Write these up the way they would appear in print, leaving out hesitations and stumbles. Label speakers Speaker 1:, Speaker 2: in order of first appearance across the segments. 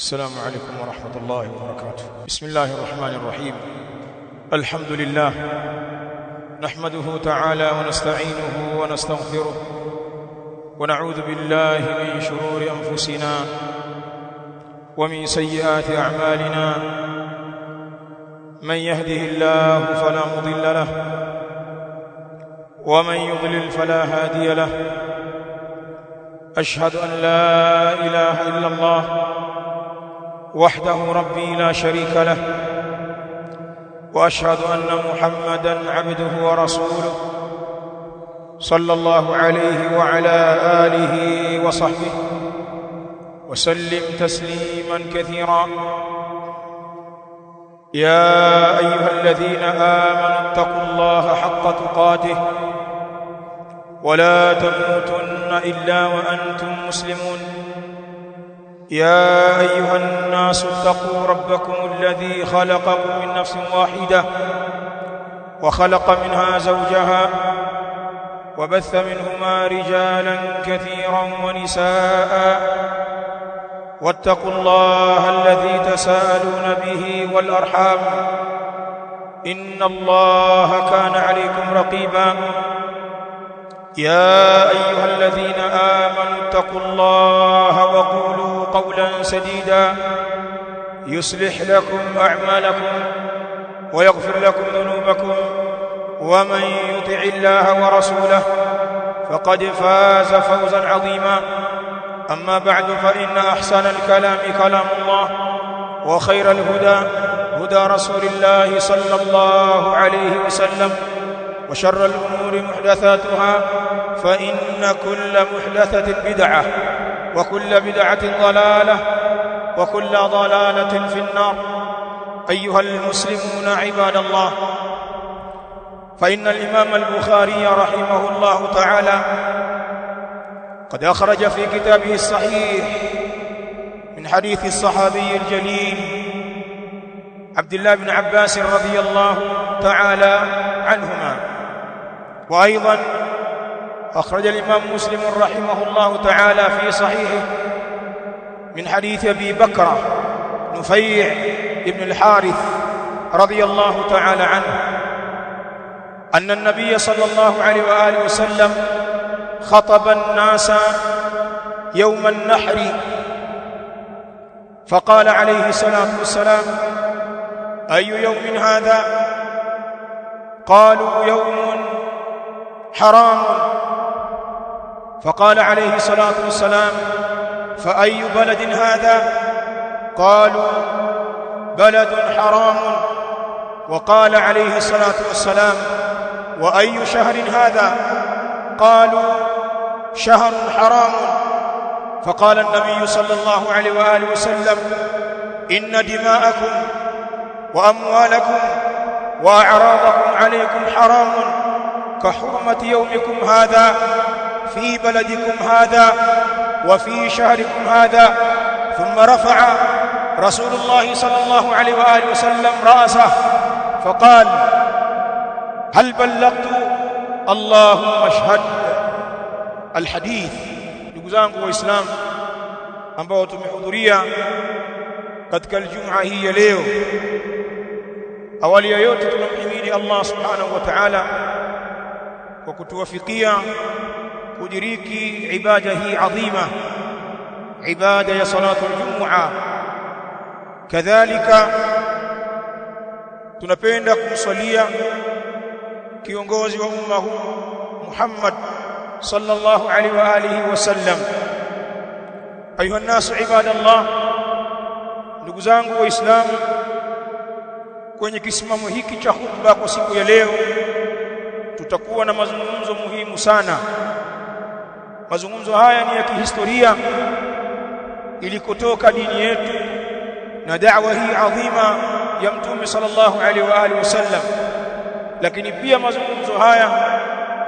Speaker 1: السلام عليكم ورحمة الله وبركاته. بسم الله الرحمن الرحيم. الحمد لله نحمده تعالى ونستعينه ونستغفره ونعوذ بالله من شرور أنفسنا ومن سيئات أعمالنا. من يهده الله فلا مضل له ومن يضلل فلا هادي له. أشهد أن لا إله إلا الله وحده ربي لا شريك له، وأشهد أن محمدًا عبده ورسوله صلى الله عليه وعلى آله وصحبه وسلم تسليمًا كثيرا. يا أيها الذين آمنوا اتقوا الله حق تقاته ولا تموتن إلا وأنتم مسلمون. يا أيها الناس اتقوا ربكم الذي خلقكم من نفس واحدة وخلق منها زوجها وبث منهما رجالا كثيرا ونساء. واتقوا الله الذي تساءلون به والأرحام إن الله كان عليكم رقيبا. يا أيها الذين آمنوا اتقوا الله وقولوا قولا سديدا يصلح لكم أعمالكم ويغفر لكم ذنوبكم، ومن يطع الله ورسوله فقد فاز فوزا عظيما. أما بعد، فإن أحسن الكلام كلام الله، وخير الهدى هدى رسول الله صلى الله عليه وسلم، وشر الأمور محدثاتها، فإن كل محدثة بدعة، وكل بدعة ضلالة، وكل ضلالة في النار. أيها المسلمون عباد الله، فإن الإمام البخاري رحمه الله تعالى قد أخرج في كتابه الصحيح من حديث الصحابي الجليل عبد الله بن عباس رضي الله تعالى عنهما. وأيضا أخرج الإمام مسلم رحمه الله تعالى في صحيحه من حديث أبي بكر نفيع بن الحارث رضي الله تعالى عنه أن النبي صلى الله عليه وآله وسلم خطب الناس يوم النحر، فقال عليه الصلاة والسلام: أي يوم هذا؟ قالوا: يوم حرام. فقال عليه الصلاة والسلام: فأي بلد هذا؟ قالوا: بلد حرام. وقال عليه الصلاة والسلام: وأي شهر هذا؟ قالوا: شهر حرام. فقال النبي صلى الله عليه وآله وسلم: إن دماءكم وأموالكم وأعراضكم عليكم حرام كحرمة يومكم هذا في بلدكم هذا وفي شهركم هذا. ثم رفع رسول الله صلى الله عليه وآله وسلم رأسه فقال: هل بلغت؟ اللهم اشهد. Alhadith. Ndugu zangu Waislamu ambao tumehudhuria katika Ijumaa hii ya leo, awali ya yote tunamhimidi Allah subhanahu wa ta'ala kwa kutuwafikia kudiriki ibada hii adhima, ibada ya salatu al-Jumu'a. Kadhalika tunapenda kumsalia kiongozi wa umma huu Muhammad sallallahu alaihi wa alihi wasallam. Ayuha nasu ibadallah, ndugu zangu Waislamu, kwenye kisimamo hiki cha hutuba kwa siku ya leo tutakuwa na mazungumzo muhimu sana. Mazungumzo haya ni ya kihistoria ilikotoka dini yetu na da'wa hii adhima ya Mtume sallallahu alaihi wa alihi wasallam, lakini pia mazungumzo haya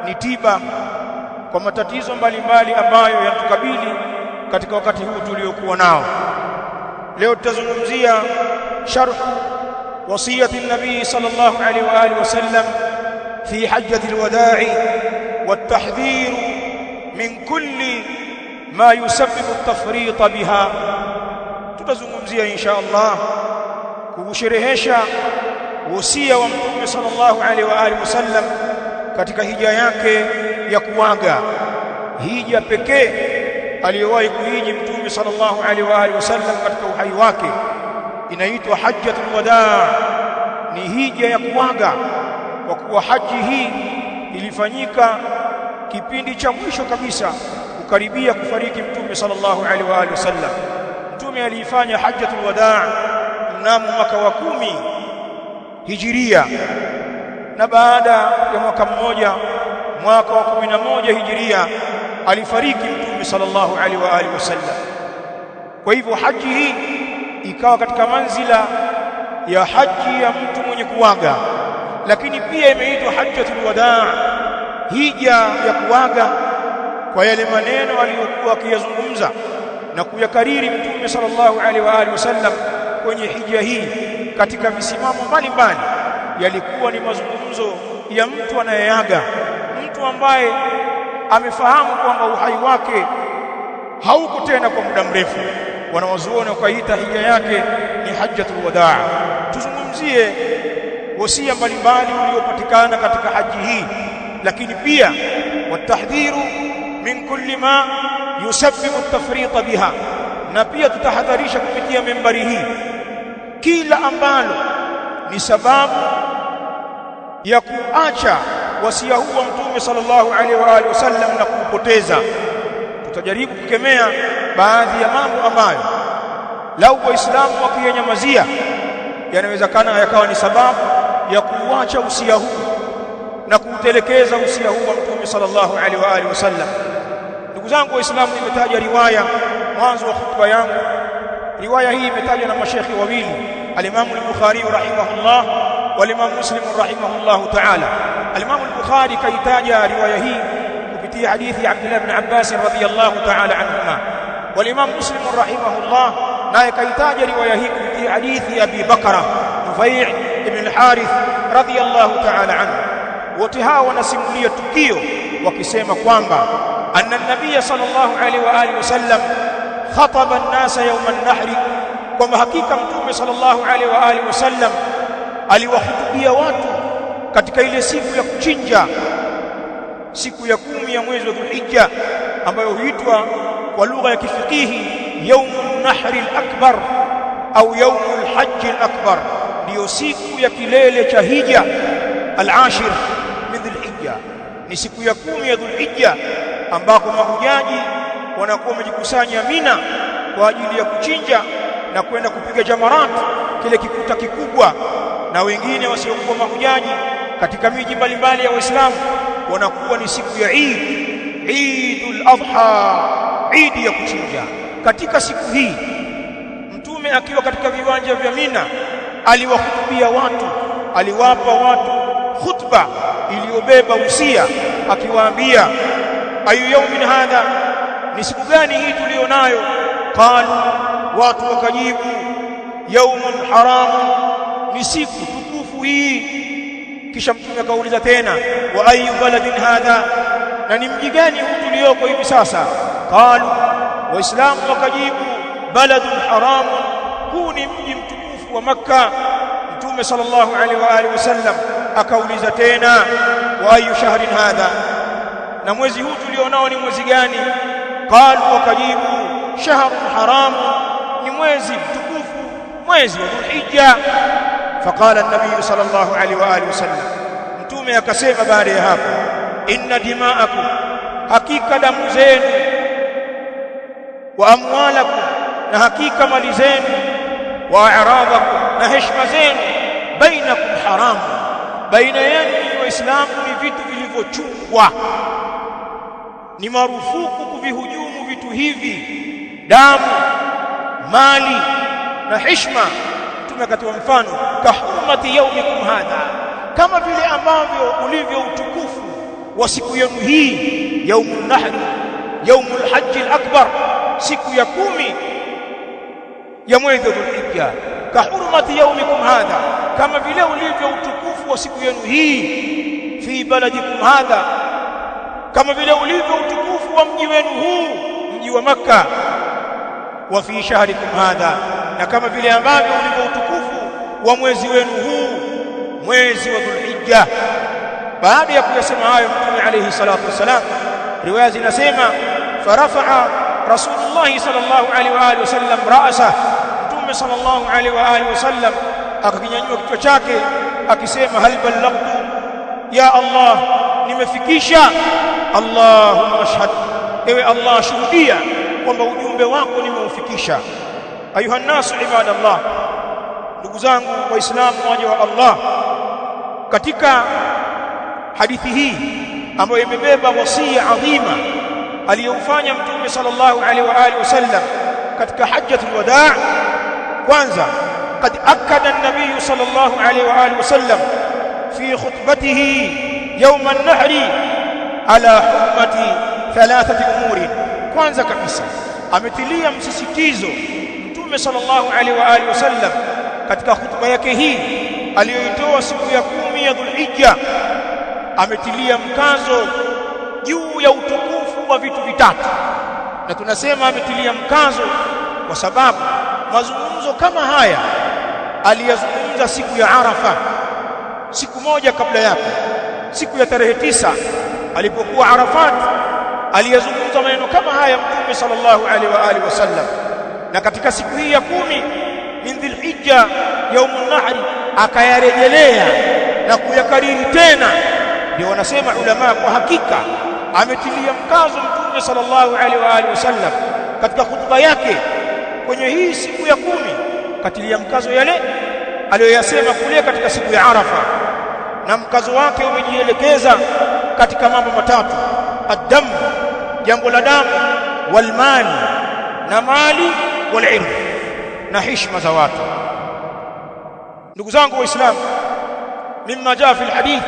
Speaker 1: ni tiba kwa matatizo mbalimbali ambayo yatukabili katika wakati huu tuliokuwa nao. Leo tutazungumzia sharh wasiyati an-nabii sallallahu alaihi wa alihi wasallam fi hajjati al-wada'i wat-tahdhir min kulli ma yusabbibu at-tafrit biha. tutazungumzia insha Allah kusherehesha wasia wa Mtume sallallahu alaihi wa alihi wasallam katika hija yake ya kuaga, hija pekee aliyowahi kuhiji Mtume sallallahu alaihi wa alihi wasallam katika uhai wake, inaitwa hajjatul wadaa, ni hija ya kuaga, kwa kuwa haji hii ilifanyika kipindi cha mwisho kabisa kukaribia kufariki Mtume sallallahu alaihi wa alihi wasallam. Mtume aliifanya hajjatul wadaa mnamo mwaka wa 10 hijiria, na baada ya mwaka mmoja, mwaka wa 11 hijiria, alifariki Mtume sallallahu alaihi wa alihi wasallam. Kwa hivyo haji hii ikawa katika manzila ya haji ya mtu mwenye kuaga, lakini pia imeitwa hajjatul wadaa, hija ya kuaga, kwa yale maneno aliyokuwa akiyazungumza na kuyakariri Mtume sallallahu alaihi wa alihi wasallam kwenye hija hii katika misimamo mbalimbali. Yalikuwa ni mazungumzo ya mtu anayeaga, mtu ambaye amefahamu kwamba uhai wake hauko tena kwa muda mrefu. Wanawazuoni wakaita hija yake ni hajjatul wadaa. Tuzungumzie wasia mbalimbali uliopatikana katika haji hii, lakini pia watahdhiru min kulli ma yusabbibu at-tafrita biha, na pia tutahadharisha kupitia membari hii kila ambalo ni sababu ya kuacha wasia huu wa Mtume sallallahu alaihi wa alihi wasallam na kupoteza. Tutajaribu kukemea baadhi ya mambo ambayo lau Waislamu wakiyenyamazia yanawezekana yakawa ni sababu ya kuacha usia huu na kuutelekeza usia huu wa Mtume sallallahu alaihi wa alihi wasallam. Ndugu zangu Waislamu, nimetaja riwaya mwanzo wa khutba yangu. Riwaya hii imetajwa na mashekhi wawili, al-Imam al-Bukhari rahimahullah wal Imam Muslim rahimahullah ta'ala. Al-Imam al-Bukhari kaitaja riwaya hii kupitia hadithi ya Abdullah ibn Abbas radhiyallahu ta'ala anhuma, wal Imam Muslim rahimahullah naye kaitaja riwaya hii kupitia hadithi ya Abi Bakra Nufai' ibn al-Harith radhiyallahu ta'ala anhu. Wote hao wanasimulia tukio wakisema kwamba anna an-nabiy sallallahu alaihi wa alihi wasallam khataba an-nasa yawm an-nahr, kwamba hakika Mtume sallallahu alaihi wa alihi wasallam aliwahutubia watu katika ile siku ya kuchinja, siku ya 10 ya mwezi wa Dhulhijja, ambayo huitwa kwa lugha ya kifikihi yawmun nahri al-akbar au yawmul hajj al-akbar, ndio siku ya kilele cha hija, al-ashir min Dhulhijja, ni siku ya 10 ya Dhulhijja, ambako mahujaji wanakuwa wamejikusanya Mina kwa ajili ya kuchinja na kwenda kupiga jamarat, kile kikuta kikubwa. Na wengine wasiokuwa mahujaji katika miji mbalimbali ya Waislamu wanakuwa ni siku ya Eid, Eidul Adha, Eid ya kuchinja. Katika siku hii Mtume akiwa katika viwanja vya Mina aliwahutubia watu, aliwapa watu khutba iliyobeba usia, akiwaambia ayu yawmin hadha, ni siku gani hii tulionayo? Qalu, watu wakajibu yawmun haramu, ni siku tukufu hii. Kisha Mtume akauliza tena, wa ayu baladin hadha, na ni mji gani huu tulioko hivi sasa? Qalu, waislamu wakajibu baladun haramu, huu ni mji mtukufu wa Makka. Mtume sallallahu alaihi wa alihi wasallam akauliza tena, wa ayu shahrin hadha, na mwezi huu tulionao ni mwezi gani? Qalu, wakajibu shahrun haramu, ni mwezi mtukufu, mwezi wa Dhulhijja. Faqala an-nabiy sallallahu alaihi wa alihi wasallam, Mtume akasema baada ya hapo, inna dima'akum, hakika damu zenu, wa amwalakum, na hakika mali zenu, wa a'radakum, na heshima zenu, bainakum haramu, baina yenu Waislamu ni vitu vilivyochungwa, ni marufuku kuvihujumu vitu hivi, damu, mali na heshima. Mtume akatoa mfano, kahurmati yaumikum hadha, kama vile ambavyo ulivyo utukufu wa siku yenu hii, yaumun nahr, yaumul hajj al-akbar, siku ya 10 ya mwezi wa Dhulhijja. Kahurmati yaumikum hadha, kama vile ulivyo utukufu wa siku yenu hii, fi baladikum hadha, kama vile ulivyo utukufu wa mji wenu huu, mji wa Makka. Wa fi shahrikum hadha, na kama vile ambavyo ulivyo utukufu wa mwezi wenu huu, mwezi wa Dhulhijja. Baada ya kuyasema hayo Mtume alayhi salatu wasalam, riwaya zinasema farafa'a Rasulullah sallallahu alaihi wa alihi wasallam ra'sa, Mtume sallallahu alaihi wa alihi wasallam akakinyanyua kichwa chake akisema hal ballaghtu ya Allah, nimefikisha. Allahumma ashhad, ewe Allah shuhudia kwamba ujumbe wako nimeufikisha. Ayuha nasu ibadallah, ndugu zangu waislamu waja wa Allah, katika hadithi hii ambayo imebeba wasia adhima aliyofanya Mtume sallallahu alaihi wa alihi wasallam katika hajjatul wadaa, kwanza قد أكد النبي صلى الله عليه وآله وسلم في خطبته يوم النحر على حرمة ثلاثة أمور. kwanza kabisa ametilia msisitizo Mtume sallallahu alaihi wa alihi wasallam katika khutba yake hii aliyoitoa siku ya 10 ya Dhulhijja, ametilia mkazo juu ya utukufu wa vitu vitatu. Na tunasema ametilia mkazo kwa sababu mazungumzo kama haya aliyazungumza siku ya Arafa, siku moja kabla yake, siku ya tarehe 9 alipokuwa Arafat, aliyazungumza maneno kama haya Mtume sallallahu alaihi wa alihi wasallam. Na katika siku hii ya 10 min Dhulhijja yaumun nahri akayarejelea na kuyakariri tena. Ndio wanasema ulama, kwa hakika ametilia mkazo Mtume sallallahu alaihi wa alihi wasallam katika khutba yake kwenye hii siku ya 10, katilia mkazo yale aliyoyasema kule katika siku ya Arafa, na mkazo wake umejielekeza katika mambo matatu: ad-dam, jambo la damu, wal mali, na mali, wal ird, na heshima za watu. Ndugu zangu waislamu, mimma jaa fi alhadith,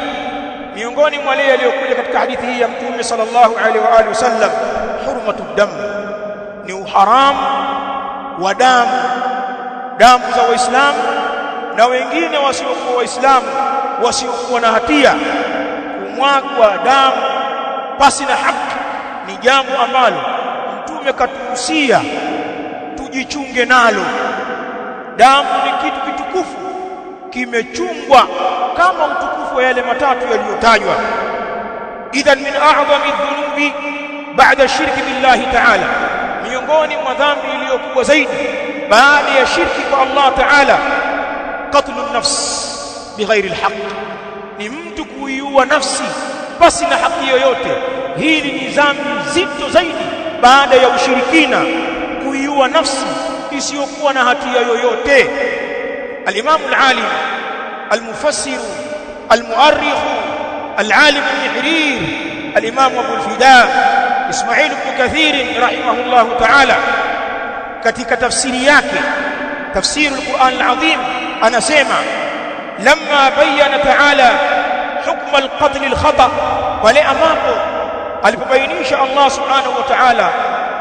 Speaker 1: miongoni mwa yale yaliyokuja katika hadithi hii ya Mtume sallallahu alaihi wa alihi wasallam, hurmatud dam, ni uharamu wa damu za waislamu na wengine wasiokuwa waislamu wasiokuwa na hatia. Kumwagwa damu pasi na haki ni jambo ambalo Mtume katuhusia tujichunge nalo. Damu ni kitu kitukufu, kimechungwa kama utukufu wa yale matatu yaliyotajwa. Idhan min a'zami dhunubi ba'da shirki billahi ta'ala, miongoni mwa dhambi iliyokuwa zaidi baada ya shirki kwa Allah ta'ala, qatlu an-nafs bighairi al-haq, ni mtu kuiua nafsi pasi na haki yoyote. Hili ni dhambi zito zaidi baada ya ushirikina, kuiua nafsi isiyokuwa na hatia yoyote. Al-Imam al-Alim al-Mufassir al-Mu'arrikh al-Alim al-Nihrir al-Imam Abu al-Fida Ismail ibn Kathir rahimahullah ta'ala katika tafsiri yake tafsir al-Qur'an al-Azim anasema lamma bayyana ta'ala hukm al-qatl al-khata, wale ambapo alipobainisha Allah subhanahu wa ta'ala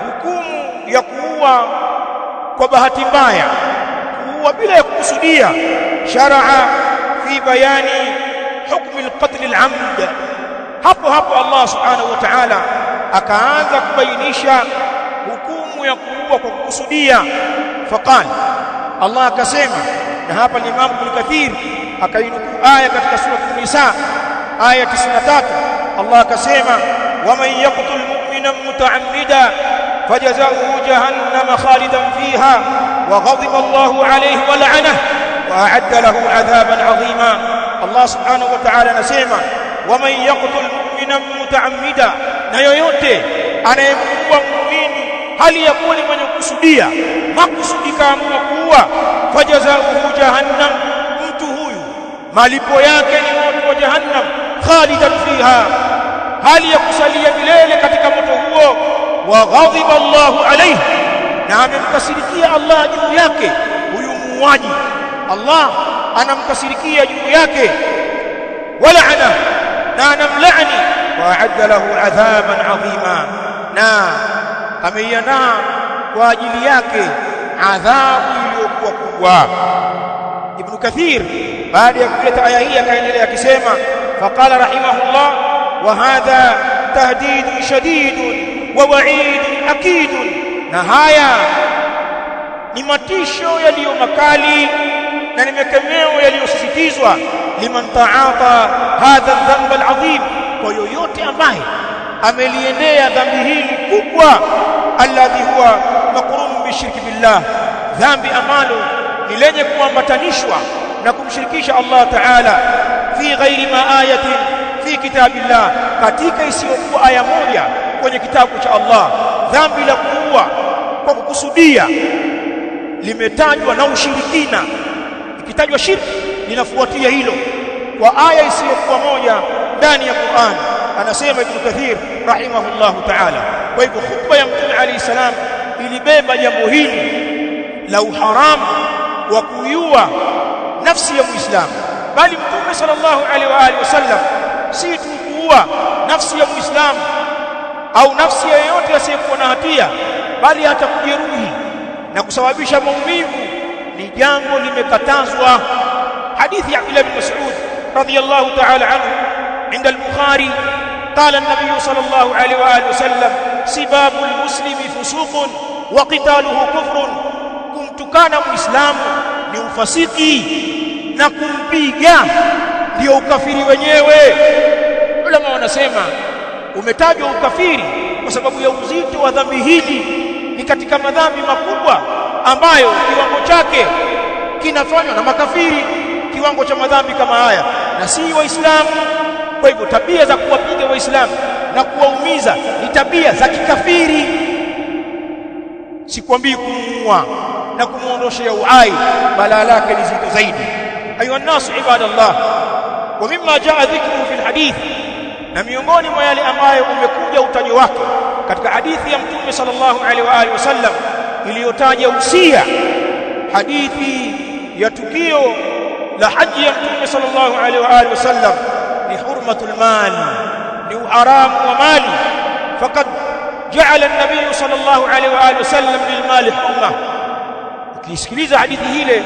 Speaker 1: hukumu ya kuua kwa bahati mbaya, kuua bila ya kukusudia, sharaa fi bayani hukm al-qatl al-amd, hapo Allah subhanahu wa ta'ala akaanza kubainisha hukumu ya kuua kwa kukusudia. Faqala, Allah akasema, na hapa ni Imam Ibn Kathir akainukuu aya katika sura An-Nisa aya 93. Allah akasema, waman yaqtul mu'mina muta'ammida fajazaohu jahannam khalidan fiha wa ghadiba Allahu alayhi wa la'anahu wa a'adda lahu 'adhaban 'azima. Allah subhanahu wa ta'ala anasema, waman yaqtul mu'mina muta'ammida, na yoyote anayemuua muumini hali ya kuwa ni mwenye kusudia, makusudi kaamua kuua, fajazaohu jahannam, mtu huyu malipo yake ni moto wa jahannam, khalidan fiha, hali ya kusalia milele katika moto huo. Wa ghadiba Allahu alayhi, na amemkasirikia Allah juu yake huyu muuaji, Allah anamkasirikia juu yake. Wala'ana, na anamlaani. Wa a'adda lahu 'adhaban 'azima, na ameiandaa kwa ajili yake adhabu iliyokuwa kubwa. Ibn Kathir baada ya kuleta aya hii akaendelea akisema, faqala rahimahullah, wa hadha tahdidun shadidun wa wa'idun akidun, na haya ni matisho yaliyo makali na ni makemeo yaliyosisitizwa liman ta'ata hadha adh-dhanb al-'azim, kwa yoyote ambaye ameliendea dhambi hili kubwa, alladhi huwa maqrun bishirki billah, dhambi ambalo ni lenye kuambatanishwa na kumshirikisha Allah Ta'ala, fi ghairi ma ayatin fi kitabillah, katika isiyokuwa aya moja kwenye kitabu cha Allah. Dhambi la kuua kwa kukusudia limetajwa na ushirikina, ikitajwa shirki linafuatia hilo kwa aya isiyokuwa moja ndani ya Qur'an. Anasema Ibn Kathir rahimahullahu ta'ala. Kwa hivyo khutba ya Mtume alayhi salam ilibeba jambo hili la uharamu wa kuiua nafsi ya Muislamu, bali Mtume sallallahu alaihi wa alihi wasallam si tu kuua nafsi ya Muislamu au nafsi yoyote asiyekuwa na hatia, bali hata kujeruhi na kusababisha maumivu ni jambo limekatazwa. Hadithi ya Abdullah bin Mas'ud radiyallahu ta'ala anhu عند البخاري قال النبي صلى الله عليه وآله وسلم سباب المسلم فسوق وقتاله كفر. kumtukana muislamu ni ufasiki na kumpiga ndio ukafiri wenyewe. Ulama wanasema umetajwa ukafiri kwa sababu ya uzito wa dhambi hili, ni katika madhambi makubwa ambayo kiwango chake kinafanywa na makafiri, kiwango cha madhambi kama haya, na si waislamu. Kwa hivyo tabia za kuwapiga waislamu na kuwaumiza ni tabia za kikafiri. Sikwambii kumuua na kumuondoshia uhai, balaa lake ni zito zaidi. Ayuha nasu ibadallah, wa mimma jaa dhikruhu fil hadith, na miongoni mwa yale ambayo umekuja utajo wake katika hadithi ya Mtume sallallahu alaihi wa alihi wasallam iliyotaja usia, hadithi ya tukio la haji ya Mtume sallallahu alaihi wa alihi wasallam, ni hurmatul mali, ni uharamu wa mali. Faqad ja'ala an-nabiy sallallahu alaihi wa alihi wasallam lil mali hurma. Ukisikiliza hadithi hile,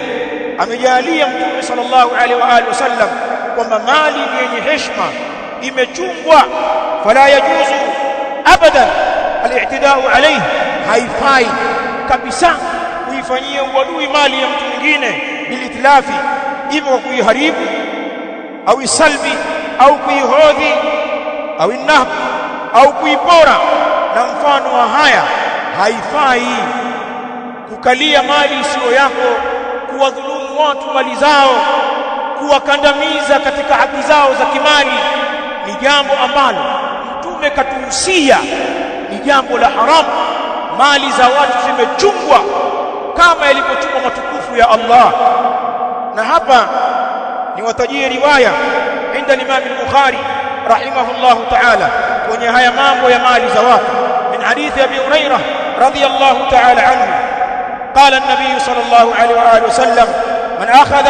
Speaker 1: amejalia Mtume sallallahu alaihi wa alihi wasallam kwamba mali ni yenye heshima, imechungwa. Fala yajuzu abadan al-i'tida'u alayhi, haifai kabisa kuifanyia uadui mali ya mtu mwingine bilitlafi, ima kwa kuiharibu au isalbi au kuihodhi au inahb au kuipora na mfano wa haya. Haifai kukalia mali isiyo yako, kuwadhulumu watu mali zao, kuwakandamiza katika haki zao za kimali. Ni jambo ambalo Mtume katuhusia, ni jambo la haramu. Mali za watu zimechungwa kama yalivyochungwa matukufu ya Allah. Na hapa ni watajie riwaya inda Imam al-Bukhari rahimahullahu ta'ala kwenye haya mambo ya mali za watu, min hadithi Abi Hurairah radiyallahu ta'ala anhu قال النبي صلى الله عليه وآله وسلم من أخذ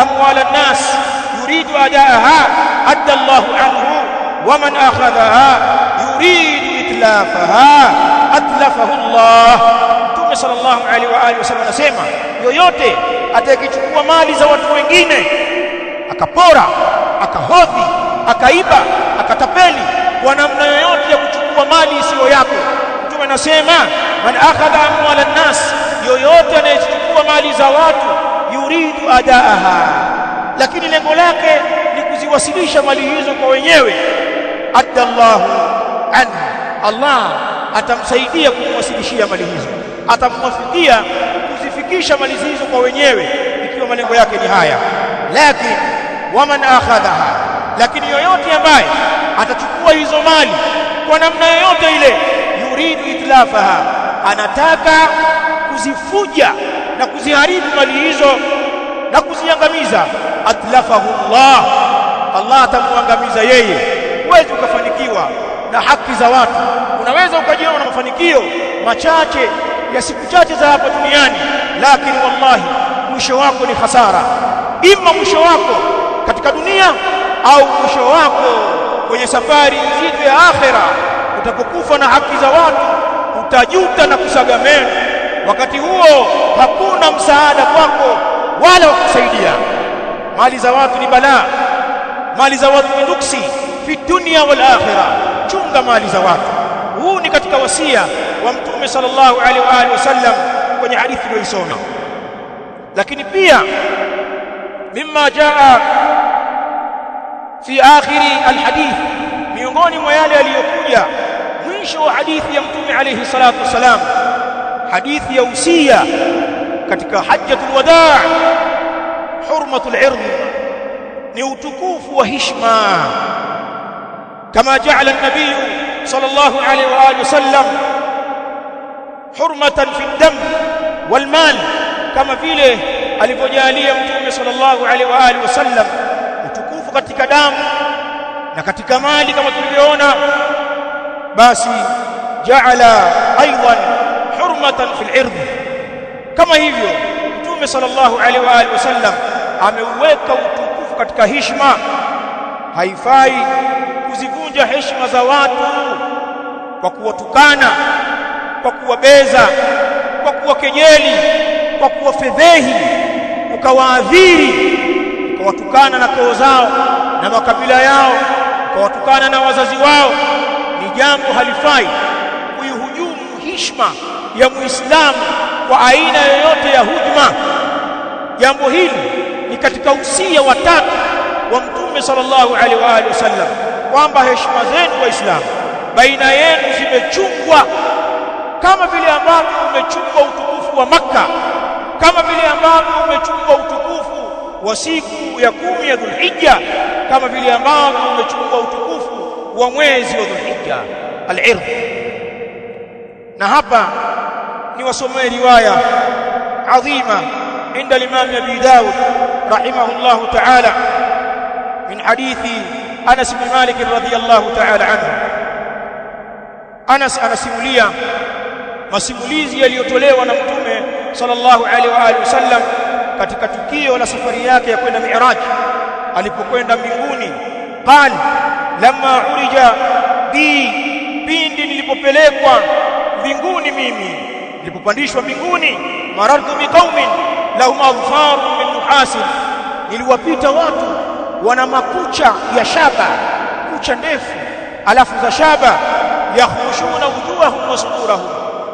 Speaker 1: أموال الناس يريد أداءها أدى الله عنه ومن أخذها يريد إتلافها أتلفه الله. Mtume صلى الله عليه وآله وسلم anasema yoyote atakayechukua mali za watu wengine akapora, akahodhi, akaiba, akatapeli kwa namna yoyote ya kuchukua mali isiyo yako, Mtume anasema man akhadha amwal an-nas, yoyote anayechukua mali za watu, yuridu adaaha, lakini lengo lake ni kuziwasilisha mali hizo kwa wenyewe, addallahu anhu, Allah atamsaidia kumwasilishia mali hizo, atamwafikia kuzifikisha mali hizo kwa wenyewe, ikiwa malengo yake ni haya. Lakini waman akhadhaha, lakini yoyote ambaye atachukua hizo mali kwa namna yoyote ile, yuridu itlafaha, anataka kuzifuja na kuziharibu mali hizo na kuziangamiza, atlafahu Allah, Allah atamuangamiza yeye. Huwezi ukafanikiwa na haki za watu. Unaweza ukajiona na mafanikio machache ya siku chache za hapa duniani, lakini wallahi mwisho wako ni hasara. Ima mwisho wako katika dunia au mwisho wako kwenye safari nzito ya akhera, utapokufa na haki za watu utajuta na kusaga meno. Wakati huo hakuna msaada kwako wala wakusaidia. Mali za watu ni balaa, mali za watu ni nuksi fi dunya wal akhirah. Chunga mali za watu. Huu ni katika wasia wa Mtume sallallahu alaihi wa alihi wasallam kwenye hadithi tuliyosoma. Lakini pia mimma jaa fi akhiri alhadith, miongoni mwa yale yaliyokuja mwisho wa hadithi ya Mtume alayhi salatu wasalam, hadithi ya usia katika hajjatul wadaa, hurmatul ird, ni utukufu wa heshima, kama jaala an-nabiy sallallahu alayhi wa alihi wasallam hurmatan fi ad-dam wal mal, kama vile alivyojalia Mtume sallallahu alayhi wa alihi wasallam utukufu katika damu na katika mali kama tulivyoona, basi jaala aidan hurmatan fil ird. Kama hivyo Mtume sallallahu alaihi wa alihi wasallam ameuweka utukufu katika heshima. Haifai kuzivunja heshima za watu kwa kuwatukana, kwa kuwabeza, kwa kuwakejeli, kwa kuwafedhehi, ukawaadhiri, ukawatukana na koo zao na makabila yao, ukawatukana na wazazi wao. Ni jambo halifai kuihujumu heshima ya Muislamu kwa aina yoyote ya hujuma. Jambo hili ni katika usia wa tatu wa Mtume sallallahu alaihi wa alihi wasallam, kwamba heshima zenu Waislamu baina yenu zimechungwa kama vile ambavyo umechungwa utukufu wa Makka, kama vile ambavyo umechungwa utukufu wa siku ya 10 ya Dhulhijja, kama vile ambavyo umechungwa utukufu wa mwezi wa Dhulhijja al-ird. Na hapa ni wasomee riwaya adhima inda al-Imam Abi Dawud rahimahullahu ta'ala min hadithi Anas bin Malik radhiyallahu ta'ala anhu. Anas anasimulia masimulizi yaliyotolewa na Mtume sallallahu alaihi wa alihi wasallam katika tukio la safari yake ya kwenda Mi'raj, alipokwenda mbinguni. Qal lamma urija bi, pindi nilipopelekwa mbinguni mimi, nilipopandishwa mbinguni, marartu biqaumin lahum adfarun min nuhasin, niliwapita watu wana makucha ya shaba, kucha ndefu alafu za shaba, yakhrushuna wujuhahum wa sudurahum,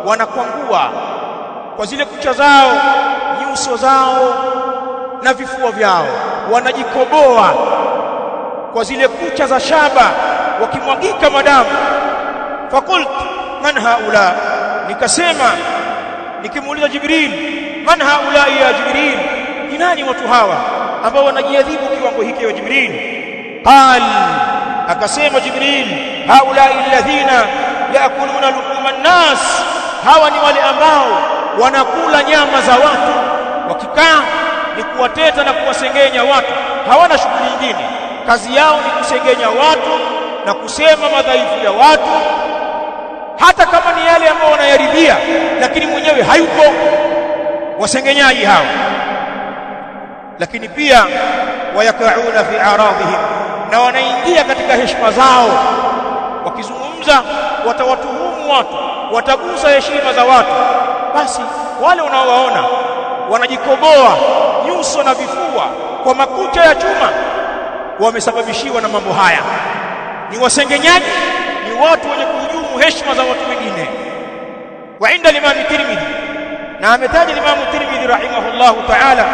Speaker 1: wanakwangua kwa zile kucha zao nyuso zao na vifua vyao, wanajikoboa kwa zile kucha za shaba, wakimwagika madamu. Fakult man haula, nikasema nikimuuliza Jibril, man haula ya Jibril, ni nani watu hawa ambao wanajiadhibu kiwango hiki ya Jibril? Qal, akasema Jibril, haula alladhina yaakuluna luhuma an-nas, hawa ni wale ambao wanakula nyama za watu, wakikaa ni kuwateta na kuwasengenya watu, hawana shughuli nyingine, kazi yao ni kusengenya watu na kusema madhaifu ya watu, hata kama ni yale ambao wanayaridhia, lakini mwenyewe hayupo, wasengenyaji hao. Lakini pia wayakauna fi aradhihim, na wanaingia katika heshima zao, wakizungumza watawatuhumu watu, watagusa heshima za watu. Basi wale unaowaona wanajikoboa nyuso na vifua kwa makucha ya chuma, wamesababishiwa na mambo haya, ni wasengenyaji, ni watu wenye kuhujumu heshima za watu wengine. Wa inda Imam Tirmidhi, na ametaja Imam Tirmidhi rahimahullahu ta'ala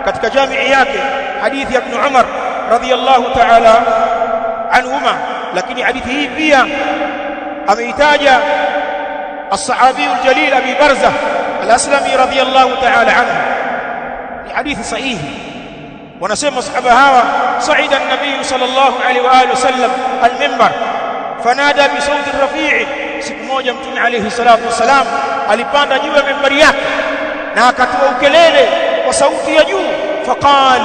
Speaker 1: katika jamii yake hadithi ya Ibn Umar radhiyallahu ta'ala anhuma, lakini hadithi hii pia ameitaja الصحابي الجليل أبي برزة الأسلمي رضي الله تعالى عنه، حديث صحيح. ونسمى صحابة هوا صعد النبي صلى الله عليه وآله وسلم المنبر فنادى بصوت رفيع. siku moja Mtume alayhi salatu wasalam alipanda juu ya mimbari yake na akatoa ukelele kwa sauti ya juu. Faqal,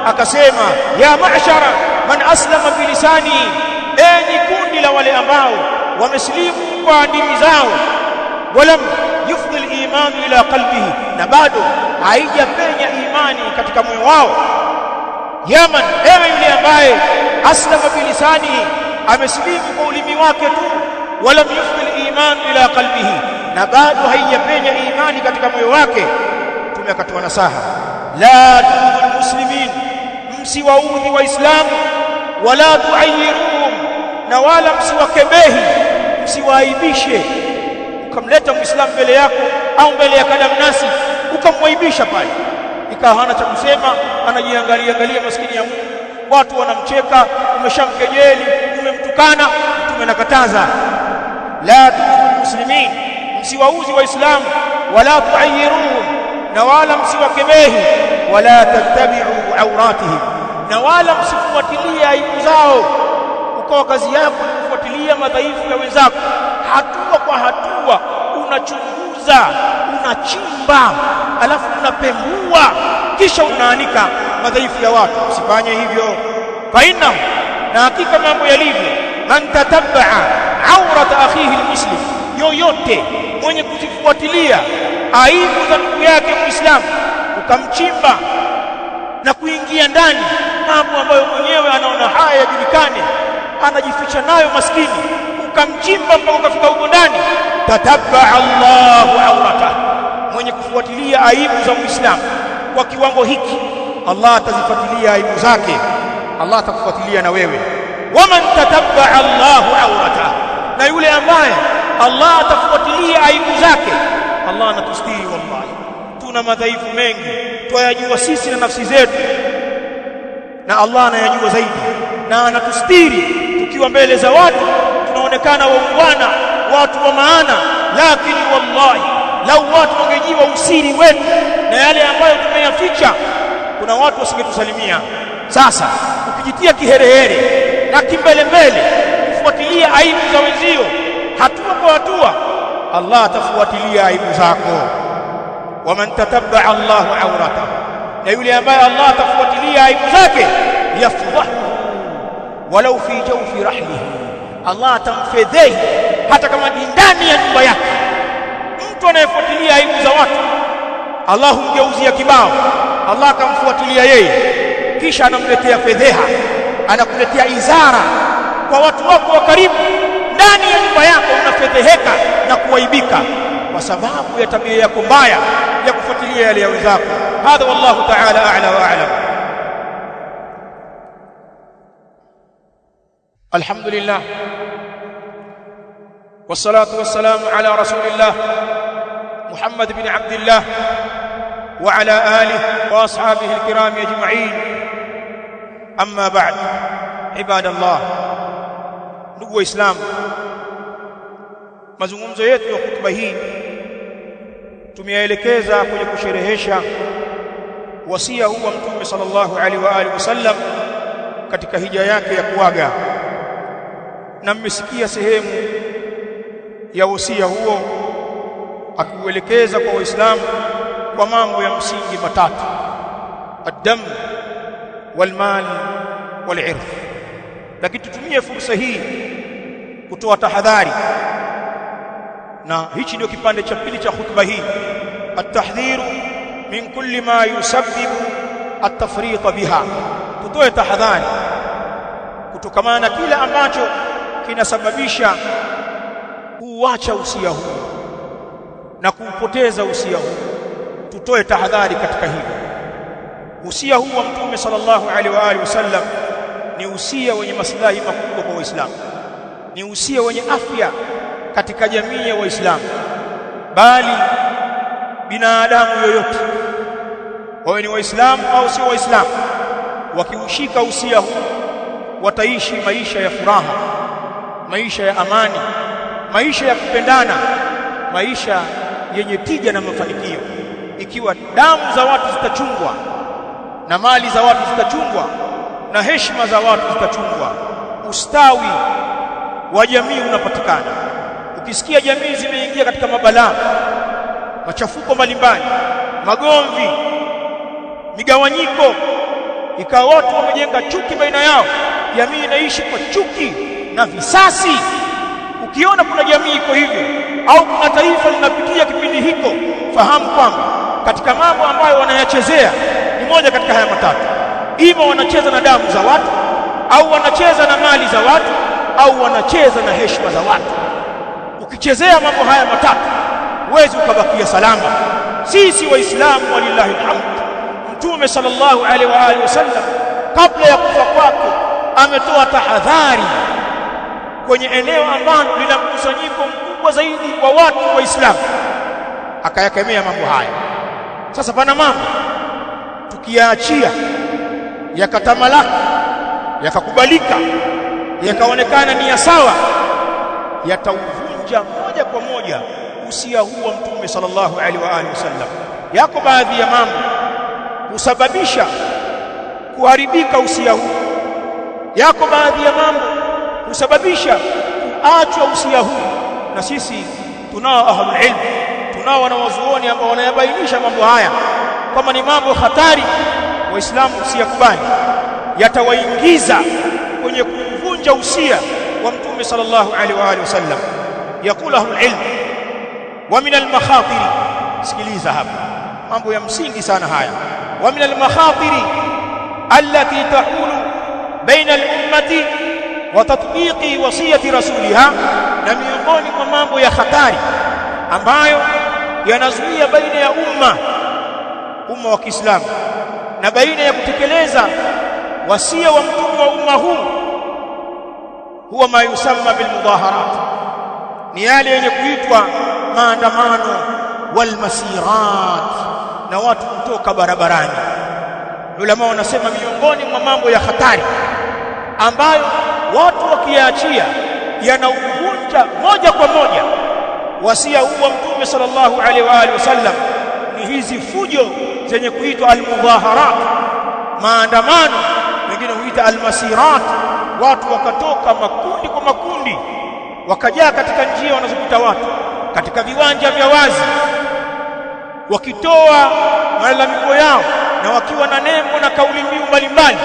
Speaker 1: akasema, ya ma'shara man aslama bilisani, enyi kundi la wale ambao wamesilimu kwa ndimi zao, walam yufdhi al-iman ila qalbihi, na bado haijapenya imani katika moyo wao. Yaman, ewe yule ambaye aslama bilisani, amesilimu kwa ulimi wake tu, walam yufdhi al-iman ila qalbihi, na bado haijapenya imani katika moyo wake. Mtume akatoa nasaha, la tu'dhu al-muslimin, msiwaudhi waislamu, wala tu'ayyiruhum, na wala msiwakebehi, msiwaaibishe. Ukamleta muislamu mbele yako au mbele ya kadamnasi ukamwaibisha pale, ikawa hana cha kusema, anajiangalia maskini ya Mungu, watu wanamcheka, umeshamkejeli, umemtukana. Mtume anakataza, la tu'udhu muslimin, msiwauzi waislamu, wala tu'ayyiruhum, na wala msiwakebehi, wala tattabi'u awratihim, na wala msifuatilie aibu zao. Ukawa kazi yako ni kufuatilia madhaifu ya wenzako, hatua kwa hatua unachunguza, unachimba, alafu unapembua, kisha unaanika madhaifu ya watu. Usifanye hivyo. Fa inna, na hakika mambo yalivyo, man tatabaa aurata akhihi almuslim, yoyote mwenye kuzifuatilia aibu za ndugu yake Muislamu, ukamchimba na kuingia ndani mambo ambayo mwenyewe anaona haya yajulikane, anajificha nayo maskini, ukamchimba mpaka ukafika huko ndani, tatabaa Allahu aurata, mwenye kufuatilia aibu za Muislamu kwa kiwango hiki, Allah atazifuatilia aibu zake, Allah atakufuatilia na wewe. Waman tatabaa Allahu aurata, na yule ambaye Allah atafuatilia aibu zake, Allah anatustiri. Wallahi tuna madhaifu mengi twayajua sisi na nafsi zetu, na Allah anayajua zaidi, na anatustiri. Tukiwa mbele za watu tunaonekana waungwana, watu wa maana, lakini wallahi lau watu wangejiwa usiri wetu na yale ambayo tumeyaficha, kuna watu wasingetusalimia. Sasa ukijitia kiherehere na kimbelembele kufuatilia aibu za wenzio hatua kwa hatua, Allah atafuatilia aibu zako. Waman tatabaa Allahu auratahu, na yule ambaye Allah atafuatilia aibu zake, yafdahu walau fi jawfi rahlihi, Allah atamfedhehi hata kama ni ndani ya nyumba yake. Mtu anayefuatilia aibu za watu, Allah humgeuzia kibao, Allah akamfuatilia yeye, kisha anamletea fedheha, anakuletea izara kwa watu wako wa karibu. Ndani ya nyumba yako unafedheheka na kuaibika kwa sababu ya tabia yako mbaya ya kufuatilia yale ya wenzako. Hadha wallahu ta'ala a'la wa a'lam. Alhamdulillah wassalatu wassalamu ala rasulillah Muhammad bin Abdullah wa ala alihi wa ashabihi alkiram ajma'in. Amma ba'd, ibadallah, ndugu waislamu, mazungumzo yetu ya hutuba hii tumeyaelekeza kwenye kusherehesha wasia huu wa Mtume sallallahu alaihi wa alihi wasallam katika hija yake ya kuaga, na mmesikia sehemu ya wasia huo akiuelekeza kwa waislamu kwa mambo ya msingi matatu: ad-dam wal-mal wal-irth. Lakini tutumie fursa hii kutoa tahadhari, na hichi ndio kipande cha pili cha hutuba hii: at-tahdhiru min kulli ma yusabbibu at-tafriqa biha. Tutoe tahadhari kutokamana na kila ambacho kinasababisha kuacha usia huu na kuupoteza usia huu. Tutoe tahadhari katika hili. Usia huu wa Mtume sallallahu alaihi wa alihi wasallam ni usia wenye maslahi makubwa kwa Waislamu, ni usia wenye afya katika jamii ya Waislamu, bali binadamu yoyote, wawe ni Waislamu au sio Waislamu, wakiushika usia huu wataishi maisha ya furaha, maisha ya amani, maisha ya kupendana, maisha yenye tija na mafanikio. Ikiwa damu za watu zitachungwa na mali za watu zitachungwa na heshima za watu zitachungwa, ustawi wa jamii unapatikana. Ukisikia jamii zimeingia katika mabalaa, machafuko mbalimbali, magomvi, migawanyiko, ikawa watu wamejenga chuki baina yao, jamii inaishi kwa chuki na visasi. Ukiona kuna jamii iko hivyo au kuna taifa linapitia kipindi hiko, fahamu kwamba katika mambo ambayo wanayachezea ni moja katika haya matatu: ima wanacheza na damu za watu, au wanacheza na mali za watu, au wanacheza na heshima za watu. Ukichezea mambo haya matatu huwezi ukabakia salama. Sisi Waislamu walillahi alhamd, Mtume sallallahu alaihi wa alihi wasallam kabla ya kufa kwake ametoa tahadhari kwenye eneo ambalo lina mkusanyiko mkubwa zaidi wa watu Waislamu. akayakemea mambo haya. Sasa pana mambo tukiyaachia yakatamalaki, yakakubalika, yakaonekana ni ya sawa, yatauvunja moja kwa moja usia huu wa Mtume sallallahu alaihi wa alihi wasallam. Yako baadhi ya mambo husababisha kuharibika usia huu, yako baadhi ya mambo husababisha kuachwa usia huu, na sisi tunao ahlul ilm, tunao wanawazuoni ambao wanayabainisha mambo haya kama ni mambo hatari, waislamu usiyakubali, yatawaingiza kwenye kuvunja usia wa Mtume sallallahu alaihi wa alihi wasallam. Yaqulu ahlul ilm wa min al-makhatiri, sikiliza hapa mambo ya msingi sana haya, wa min al-makhatiri allati tahulu baina al-ummati wa tatbiqi wasiyati rasuliha, na miongoni mwa mambo ya hatari ambayo yanazuia baina ya umma wa Kiislamu na baina ya kutekeleza wasia wa mtume wa umma huu, huwa ma yusamma bil mudaharat, ni yale yenye kuitwa maandamano wal masirat, na watu kutoka barabarani. Ulama wanasema miongoni mwa mambo ya hatari ambayo watu wakiyaachia yanauvunja moja kwa moja wasia huu wa Mtume sallallahu alaihi wa alihi wasallam ni hizi fujo zenye kuitwa al-mudhaharat, maandamano, wengine huita al-masirat. Watu wakatoka makundi kwa makundi, wakajaa katika njia wanazopita watu, katika viwanja vya wazi, wakitoa malalamiko yao na wakiwa na nembo na kauli mbiu mbalimbali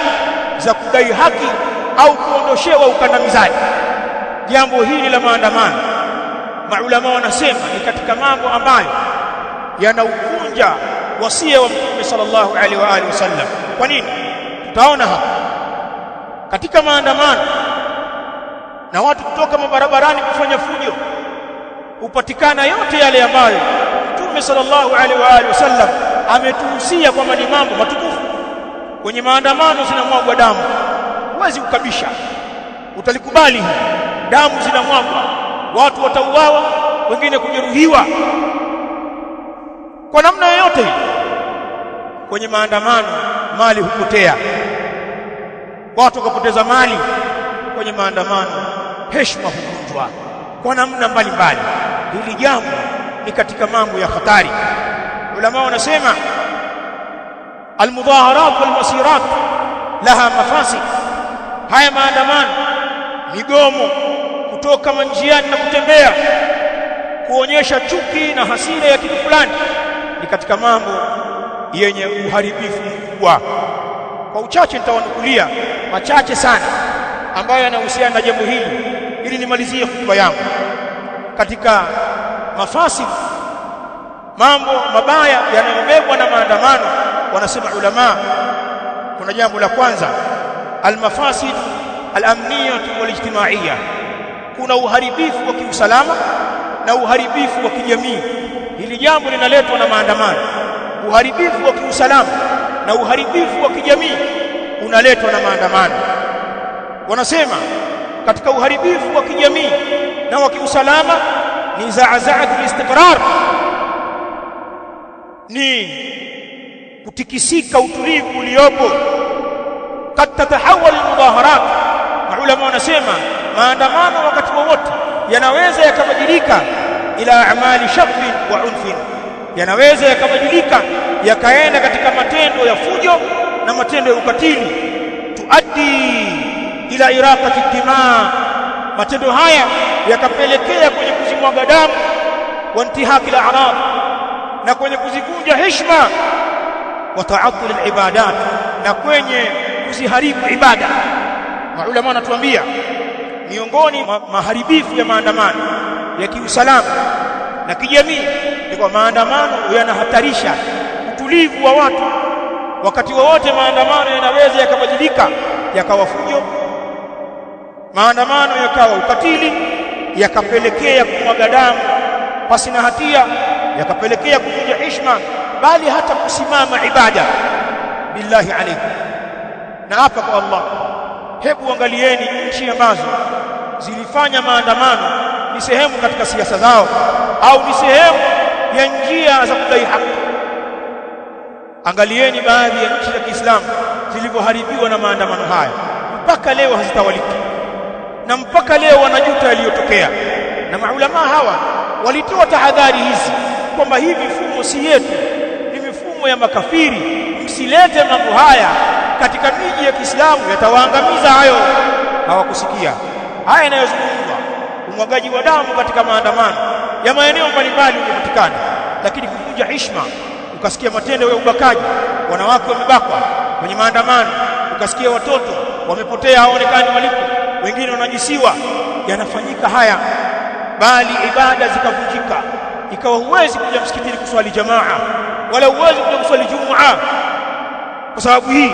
Speaker 1: za kudai haki au kuondoshewa ukandamizaji. Jambo hili la maandamano, maulama wanasema ni katika mambo ambayo yanauvunja wasia wa Mtume sallallahu alaihi wa alihi wasallam. Kwa nini? Tutaona hapa katika maandamano na watu kutoka mabarabarani kufanya fujo, upatikana yote yale ambayo Mtume sallallahu alaihi wa alihi wasallam ametuhusia kwamba ni mambo matukufu. Kwenye maandamano zinamwagwa damu, huwezi kukabisha, utalikubali. Damu zinamwagwa, watu watauawa, wengine kujeruhiwa kwa namna yoyote. Kwenye maandamano mali hupotea, watu wakapoteza mali kwenye maandamano, heshima huvunjwa kwa namna mbalimbali. Hili jambo ni katika mambo ya hatari. Ulama wanasema almudhaharat wal masirat laha mafasid, haya maandamano, migomo, kutoka manjiani na kutembea kuonyesha chuki na hasira ya kitu fulani, ni katika mambo yenye uharibifu mkubwa. Kwa uchache nitawanukulia machache sana ambayo yanahusiana na jambo hili ili nimalizie hotuba yangu. Katika mafasid, mambo mabaya yanayobebwa na maandamano, wanasema ulama, kuna jambo la kwanza, almafasid alamniyah walijtimaiyah, kuna uharibifu wa kiusalama na uharibifu wa kijamii. Hili jambo linaletwa na maandamano. Uharibifu wa kiusalama na uharibifu wa kijamii unaletwa na maandamano. Wanasema katika uharibifu wa kijamii na wa kiusalama ni za'za'atul istiqrar, ni kutikisika utulivu uliopo. Kad tatahawal almudaharat, maulama wanasema maandamano wakati wowote yanaweza yakabadilika ila amali shaqrin wa unfin, yanaweza yakabadilika yakaenda katika matendo ya fujo na matendo ya ukatili, tuaddi ila iraqati dima, matendo haya yakapelekea kwenye kuzimwaga damu, wa intihaki al-a'rad, na kwenye kuzivunja heshima, wa ta'attul al-ibadat, na kwenye kuziharibu ibada. Maulama wanatuambia miongoni mwa maharibifu ya maandamano ya kiusalama na kijamii ni kwa maandamano yanahatarisha utulivu wa watu. Wakati wowote maandamano yanaweza yakabadilika yakawa fujo, maandamano yakawa ukatili, yakapelekea kumwaga damu pasi na hatia, yakapelekea kuvunja heshima, bali hata kusimama ibada. Billahi alaykum, na hapa kwa Allah, hebu angalieni nchi ambazo zilifanya maandamano ni sehemu katika siasa zao au ni sehemu ya njia za kudai haki. Angalieni baadhi ya nchi za Kiislamu zilivyoharibiwa na maandamano haya, mpaka leo hazitawaliki na mpaka leo wanajuta yaliyotokea. Na maulama hawa walitoa tahadhari hizi kwamba hii mifumo si yetu, ni mifumo ya makafiri, msilete mambo haya katika miji ya Kiislamu, yatawaangamiza hayo. Hawakusikia haya yanayozungumzwa, umwagaji wa damu katika maandamano ya maeneo mbalimbali umepatikana, lakini kuvunja heshima. Ukasikia matendo ya ubakaji, wanawake wamebakwa kwenye maandamano, ukasikia watoto wamepotea haonekani walipo, wengine wanajisiwa, yanafanyika haya, bali ibada zikavunjika, ikawa huwezi kuja msikitini kuswali jamaa wala huwezi kuja kuswali Jumaa kwa sababu hii.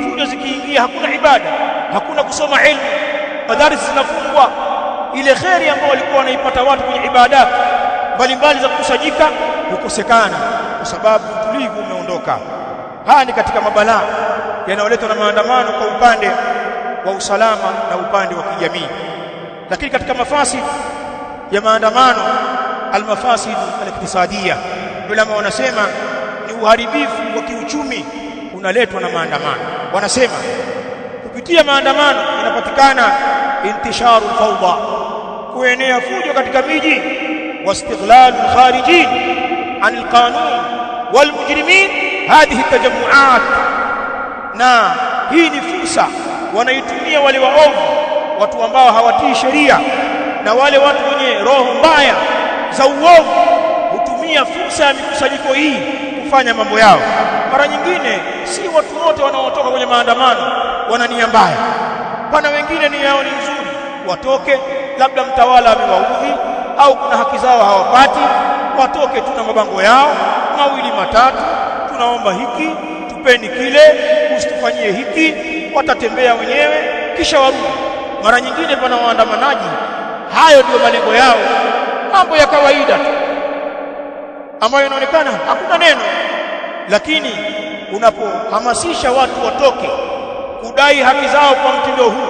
Speaker 1: Fujo zikiingia, hakuna ibada, hakuna kusoma ilmu, madarasa zinafungwa, ile kheri ambayo walikuwa wanaipata watu kwenye ibada mbalimbali za kukusanyika hukosekana kwa sababu utulivu umeondoka. Haya ni katika mabalaa yanayoletwa na maandamano kwa upande wa usalama na upande wa kijamii. Lakini katika mafasid ya maandamano, almafasid aliktisadia, ulama wanasema ni uharibifu wa kiuchumi unaletwa na maandamano. Wanasema kupitia maandamano inapatikana intisharu fawda, kuenea fujo katika miji, wastighlalu kharijin an alqanun walmujrimin hadhihi tajammuat, na hii ni fursa wanaitumia wale waovu, watu ambao hawatii sheria, na wale watu wenye roho mbaya za uovu hutumia fursa ya mikusanyiko hii kufanya mambo yao. Mara nyingine si watu wote wanaotoka kwenye maandamano wana nia mbaya, pana wengine nia yao ni nzuri, watoke, labda mtawala amewaudhi au kuna haki zao hawapati, watoke tu na mabango yao mawili matatu, tunaomba hiki, tupeni kile, usitufanyie hiki, watatembea wenyewe kisha warudi. Mara nyingine pana waandamanaji, hayo ndio malengo yao, mambo ya kawaida tu ambayo inaonekana hakuna neno, lakini unapohamasisha watu watoke kudai haki zao kwa mtindo huu,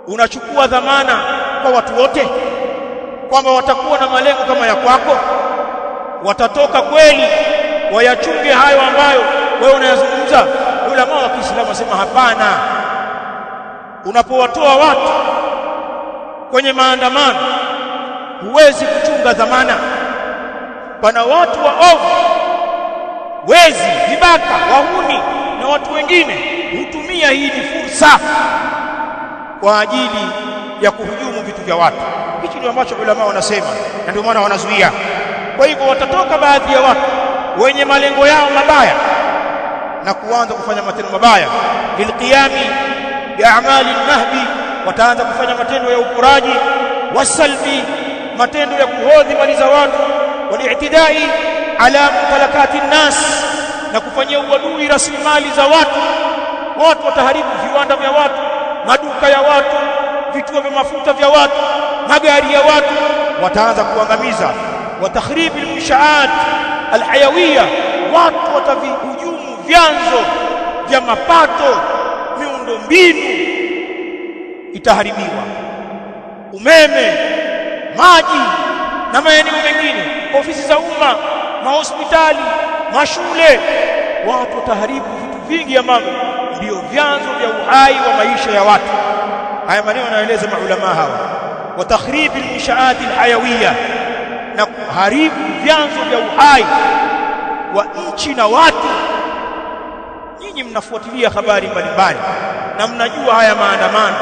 Speaker 1: unachukua dhamana kwa watu wote kwamba watakuwa na malengo kama ya kwako, watatoka kweli wayachunge hayo ambayo wewe unayazungumza. Ulama wa Kiislamu wasema hapana. Unapowatoa watu kwenye maandamano huwezi kuchunga dhamana. Pana watu waovu, wezi, vibaka, wahuni na watu wengine hutumia hii ni fursa kwa ajili ya kuhujumu vitu vya watu. Hicho ndio ambacho ulama wanasema, na ndio maana wanazuia. Kwa hivyo watatoka baadhi ya watu wenye malengo yao mabaya na kuanza kufanya matendo mabaya, lilqiyami bi'amali nahbi, wataanza kufanya matendo ya uporaji, wasalbi, matendo ya kuhodhi mali za watu, wali'tidai ala mumtalakati nnas, na kufanyia uadui rasilimali za watu. Watu wataharibu viwanda vya watu, maduka ya watu, vituo vya mafuta vya watu, magari ya watu, wataanza kuangamiza. Watakhribi almunshaat alhayawiya, watu watavihujumu vyanzo vya mapato, miundo mbinu itaharibiwa, umeme, maji na maeneo mengine, ofisi za umma, mahospitali, mashule. Watu wataharibu vitu vingi ambavyo ndio vyanzo vya uhai wa maisha ya watu. Haya maneno yanaeleza maulama hawa, watakhribi almunshaat alhayawiya, na kuharibu vyanzo vya uhai wa nchi na watu. Nyinyi mnafuatilia habari mbalimbali na mnajua haya maandamano.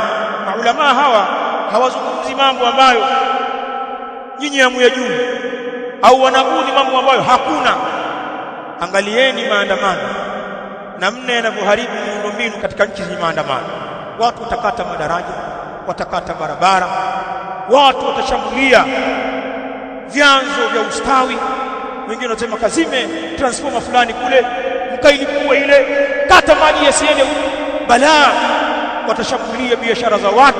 Speaker 1: Maulama hawa hawazungumzi mambo ambayo nyinyi hamuyajui, au wanabuni mambo ambayo hakuna. Angalieni maandamano namna yanavyoharibu miundombinu katika nchi zenye maandamano. Watu watakata madaraja, watakata barabara, watu watashambulia vyanzo vya ustawi. Wengine wanasema kazime transformer fulani kule, mkailipua ile, kata maji yasiende huko. Balaa. Watashambulia biashara za watu,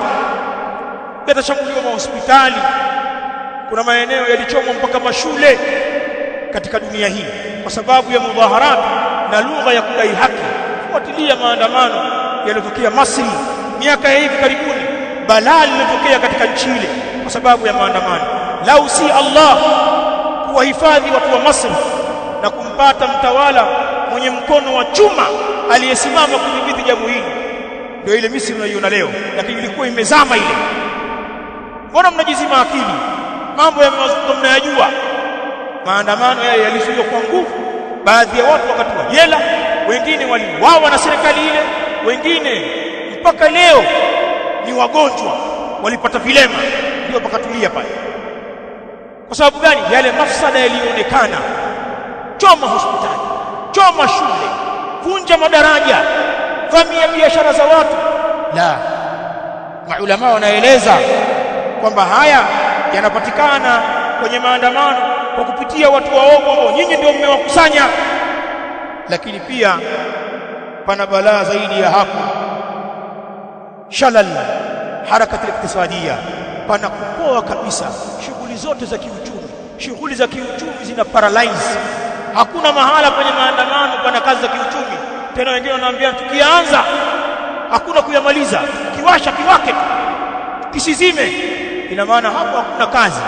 Speaker 1: yatashambuliwa mahospitali. Kuna maeneo yalichomwa mpaka mashule katika dunia hii kwa sababu ya mudhaharat na lugha ya kudai haki. Fuatilia maandamano yaliyotokea Misri miaka ya hivi karibuni, balaa lilitokea katika nchi ile kwa sababu ya maandamano. Lau si Allah kuwahifadhi watu wa Masri na kumpata mtawala mwenye mkono wa chuma aliyesimama kudhibiti jambo hili. Ndio ile Misri unaiona leo, lakini ilikuwa imezama ile. Mbona mnajizima akili? Mambo ya mazungumzo mnayajua. Maandamano yale yalizuiwa kwa nguvu, baadhi ya watu wakatiwa jela, wengine waliuawa na serikali ile, wengine mpaka leo ni wagonjwa, walipata vilema, ndio pakatulia pale. Kwa sababu gani? Yale mafsada yalionekana. Choma hospitali, choma shule, vunja madaraja, vamia biashara za watu. La, maulama wanaeleza kwamba haya yanapatikana kwenye maandamano kwa kupitia watu waovu ambao nyinyi ndio mmewakusanya. Lakini pia pana balaa zaidi ya hapo, shalal harakati al-iktisadiyya, pana kupoa kabisa shughuli zote za kiuchumi. Shughuli za kiuchumi zina paralyze. Hakuna mahala kwenye maandamano pana kazi za kiuchumi tena. Wengine wanaambia tukianza hakuna kuyamaliza, kiwasha kiwake kisizime. Ina maana hapo hakuna kazi,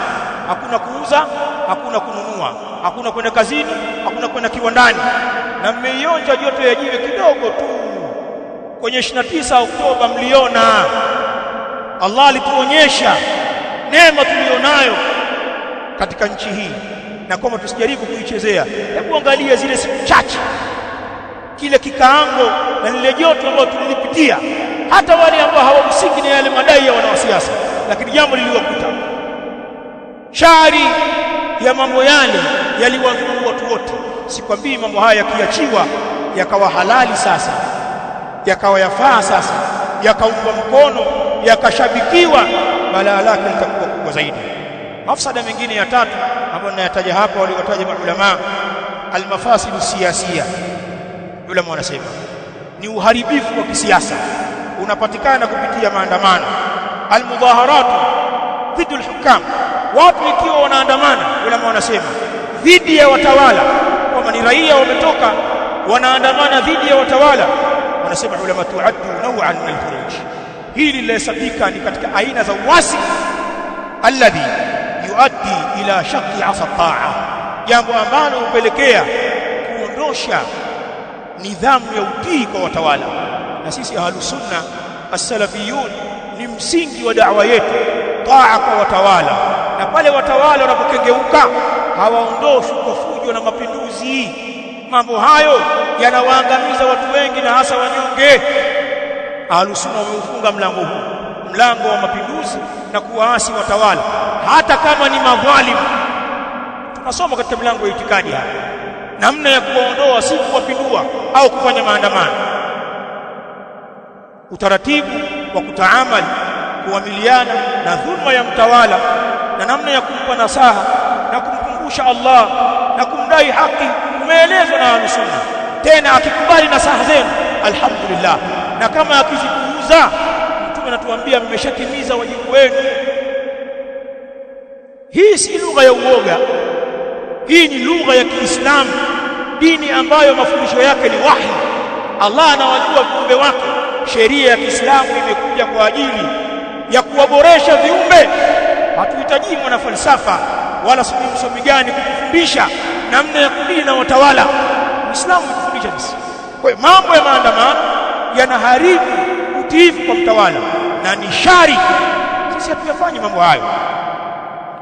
Speaker 1: hakuna kuuza, hakuna kununua, hakuna kwenda kazini, hakuna kwenda kiwandani. Na mmeionja joto ya jiwe kidogo tu kwenye 29 Oktoba. Mliona Allah alituonyesha neema tulionayo katika nchi hii, na kwamba tusijaribu kuichezea. Hebu angalia zile siku chache, kile kikaango na lile joto ambalo tulilipitia, hata wale ambao hawahusiki na yale madai ya wanasiasa, lakini jambo liliwakuta. Shari ya mambo yale yaliwadhuru watu wote. Sikwambii mambo haya yakiachiwa yakawa halali sasa, yakawa yafaa sasa, yakaungwa mkono, yakashabikiwa, balaa lake litakuwa kubwa zaidi. Mafsada mengine ya tatu ambayo ninayataja hapa, waliotaja maulama, almafasidu siyasiya. Ulama wanasema ni uharibifu wa kisiasa unapatikana kupitia maandamano. Almudhaharatu dhidi alhukam, watu ikiwa wanaandamana, ulama wanasema dhidi ya watawala, kama ni raia wametoka wanaandamana dhidi ya watawala, wanasema ulama tuaddu naw'an min alkhuruj. Hili linahesabika ni katika aina za uasi alladhi yuaddi ila shaqqi asa ta'a, jambo ambalo hupelekea kuondosha nidhamu ya utii kwa watawala. Na sisi ahlus sunna as-salafiyun ni msingi wa da'wa yetu taa kwa watawala, na pale watawala wanapokengeuka hawaondoshwi kwa fujo na mapinduzi. Mambo hayo yanawaangamiza watu wengi na hasa wanyonge. Ahlus sunna wameufunga mlango huu, mlango wa mapinduzi na kuwaasi watawala, hata kama ni madhalimu. Tunasoma katika mlango wa itikadi hapa namna ya kuwaondoa, si kuwapindua au kufanya maandamano. Utaratibu wa kutaamali, kuamiliana na dhulma ya mtawala, na namna ya kumpa nasaha na kumkumbusha Allah na kumdai haki umeelezwa na Ahlus Sunna. Tena akikubali nasaha zenu alhamdulillah, na kama akizipuuza, Mtume anatuambia mmeshatimiza wajibu wenu. Hii si lugha ya uoga, hii ni lugha ya Kiislamu, dini ambayo mafundisho yake ni wahi. Allah anawajua viumbe wake. Sheria ya Kiislamu imekuja kwa ajili ya kuwaboresha viumbe. Hatuhitaji mwana falsafa wala msomi gani kutufundisha namna ya kudili na watawala. Uislamu unatufundisha sisi. Kwa hiyo mambo ya maandamano yanaharibu utiifu kwa mtawala na ni shari. Sisi hatuyafanyi mambo hayo,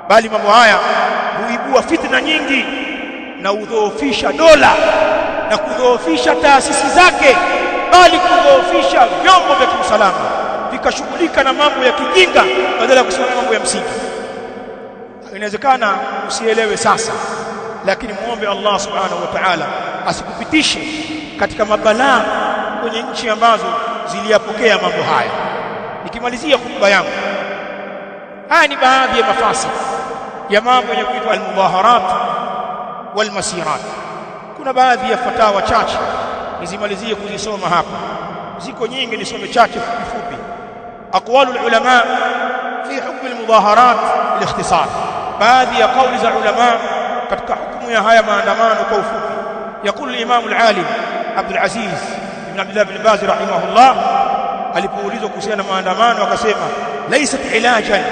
Speaker 1: bali mambo haya huibua fitna nyingi na udhoofisha dola na kudhoofisha taasisi zake, bali kudhoofisha vyombo vya kiusalama vikashughulika na mambo ya kijinga badala ya kusimamia mambo ya msingi. Inawezekana usielewe sasa, lakini muombe Allah subhanahu wa ta'ala asikupitishe katika mabalaa kwenye nchi ambazo ziliyapokea mambo haya. Nikimalizia hotuba yangu, haya ni baadhi ya mafasi ya mambo yenye kuitwa al-mudhaharat wal masirat. Kuna baadhi ya fatawa chache nizimalizie kuzisoma hapa, ziko nyingi, nisome chache fupi. Aqwalul ulama fi hukm al-mudhaharat bil-ikhtisar, baadhi ya kauli za ulama katika hukumu ya haya maandamano kwa ufupi. Yakulu al-imam al-alim Abdul Aziz ibn Abdullah bin Baz rahimahullah, alipoulizwa kuhusiana na maandamano akasema, laysat ilajan,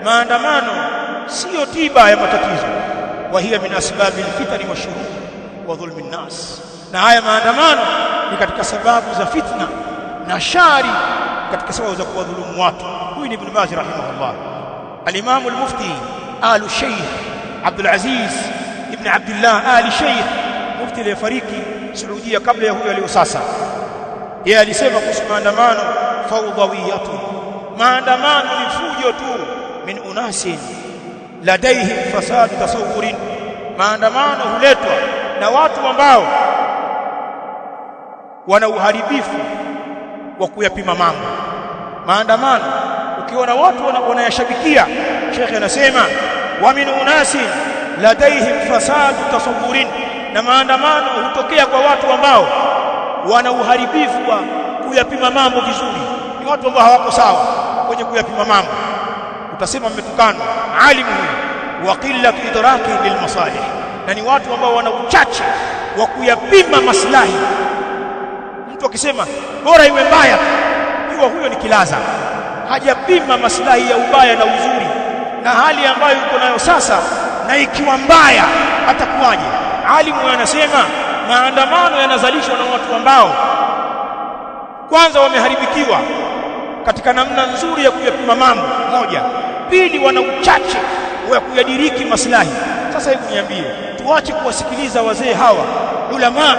Speaker 1: maandamano sio tiba ya matatizo. wa hiya min asbabil fitani washurur wa dhulmi nnas, na haya maandamano ni katika sababu za fitna na shari, katika sababu za kuwadhulumu watu. Huyu ni Ibn Baz rahimahullah. Al-Imam al-Mufti al-Sheikh Abdul Aziz ibn Abdullah al-Sheikh, mufti aliyefariki Saudia kabla ya huyo aliyosasa, yeye alisema kuhusu maandamano, fawdawiyatu, maandamano ni fujo tu, min unasin ladaihim fasadu tasawurin, maandamano huletwa na watu ambao wana uharibifu wa kuyapima mambo. Maandamano ukiona watu wanayashabikia, Sheikh anasema wa min unasin ladaihim fasadu tasawurin, na maandamano hutokea kwa watu ambao wana uharibifu wa kuyapima mambo vizuri. Ni watu ambao hawako sawa kwenye kuyapima mambo. Utasema mmetukana alimu wa qillatu idraki lilmasalih, na ni watu ambao wana uchache wa kuyapima maslahi. Mtu akisema bora iwe mbaya, huyo ni kilaza, hajapima maslahi ya ubaya na uzuri na hali ambayo yuko nayo sasa, na ikiwa mbaya atakuwaje? Alimu anasema maandamano yanazalishwa na watu ambao kwanza wameharibikiwa katika namna nzuri ya kuyapima mambo, moja. Pili, wana uchache wa kuyadiriki maslahi. Sasa hebu niambie, tuache kuwasikiliza wazee hawa ulama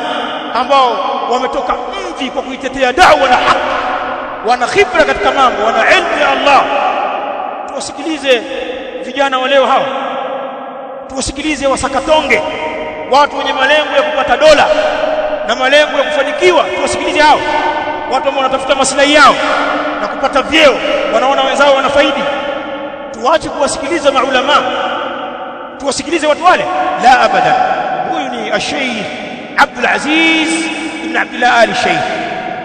Speaker 1: ambao wametoka mji kwa kuitetea da'wa na haki, wana khibra katika mambo, wana ilmu ya Allah. Tuwasikilize vijana wa leo hawa, tuwasikilize wasakatonge, watu wenye malengo ya kupata dola na malengo ya kufanikiwa. Tuwasikilize hao watu ambao wanatafuta maslahi yao na kupata vyeo, wanaona wenzao wanafaidi. Tuache kuwasikiliza maulama, tuwasikilize watu wale? La abada. Huyu ni Sheikh Abdul Aziz ibn Abdullah al-Sheikh.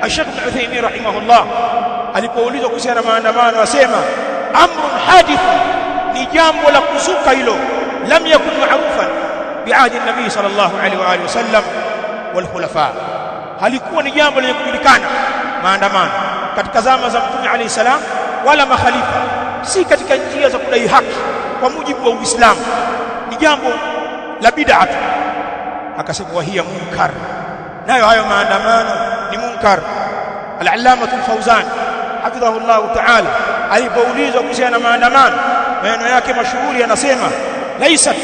Speaker 1: Sheikh Ibn Uthaymeen rahimahullah alipoulizwa kuhusiana na maandamano asema amrun hadith, ni jambo la kuzuka hilo, lam yakun ma'rufan bi'ahdi an-nabi sallallahu alaihi wa alihi wasallam wal khulafa, halikuwa ni jambo lenye kujulikana maandamano katika zama za Mtume alayhi salam wala makhalifa, si katika njia za kudai haki kwa mujibu wa Uislamu, ni jambo la bid'ah. Akasema wa hiya munkar, nayo hayo maandamano ni munkar. Al-Allama al-Fawzan hafidhahu Allah ta'ala alipoulizwa kuhusiana na maandamano, maneno yake mashuhuri anasema laysat